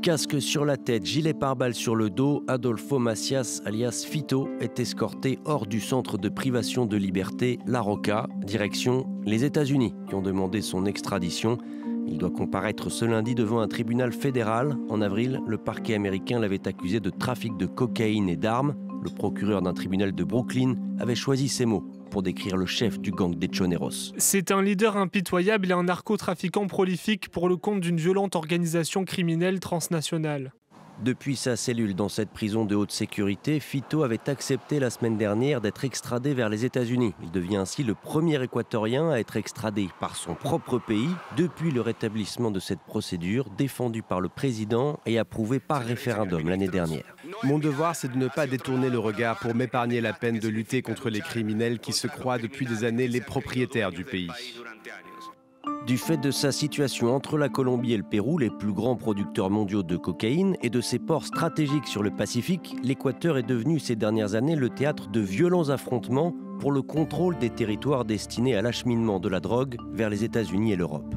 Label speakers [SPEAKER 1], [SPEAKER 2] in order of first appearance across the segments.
[SPEAKER 1] Casque sur la tête, gilet pare-balles sur le dos, Adolfo Macias, alias Fito, est escorté hors du centre de privation de liberté La Roca, direction les États-Unis, qui ont demandé son extradition. Il doit comparaître ce lundi devant un tribunal fédéral. En avril, le parquet américain l'avait accusé de trafic de cocaïne et d'armes. Le procureur d'un tribunal de Brooklyn avait choisi ces mots pour décrire le chef du gang des Choneros.
[SPEAKER 2] C'est un leader impitoyable et un narcotrafiquant prolifique pour le compte d'une violente organisation criminelle transnationale.
[SPEAKER 1] Depuis sa cellule dans cette prison de haute sécurité, Fito avait accepté la semaine dernière d'être extradé vers les États-Unis. Il devient ainsi le premier Équatorien à être extradé par son propre pays depuis le rétablissement de cette procédure défendue par le président et approuvée par référendum l'année dernière.
[SPEAKER 3] Mon devoir, c'est de ne pas détourner le regard pour m'épargner la peine de lutter contre les criminels qui se croient depuis des années les propriétaires du pays.
[SPEAKER 1] Du fait de sa situation entre la Colombie et le Pérou, les plus grands producteurs mondiaux de cocaïne, et de ses ports stratégiques sur le Pacifique, l'Équateur est devenu ces dernières années le théâtre de violents affrontements pour le contrôle des territoires destinés à l'acheminement de la drogue vers les États-Unis et l'Europe.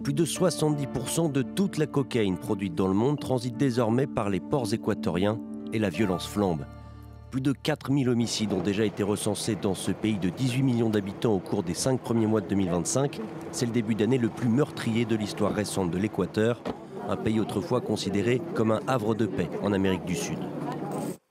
[SPEAKER 1] Plus de 70% de toute la cocaïne produite dans le monde transite désormais par les ports équatoriens et la violence flambe. Plus de 4000 homicides ont déjà été recensés dans ce pays de 18 millions d'habitants au cours des 5 premiers mois de 2025. C'est le début d'année le plus meurtrier de l'histoire récente de l'Équateur, un pays autrefois considéré comme un havre de paix en Amérique du Sud.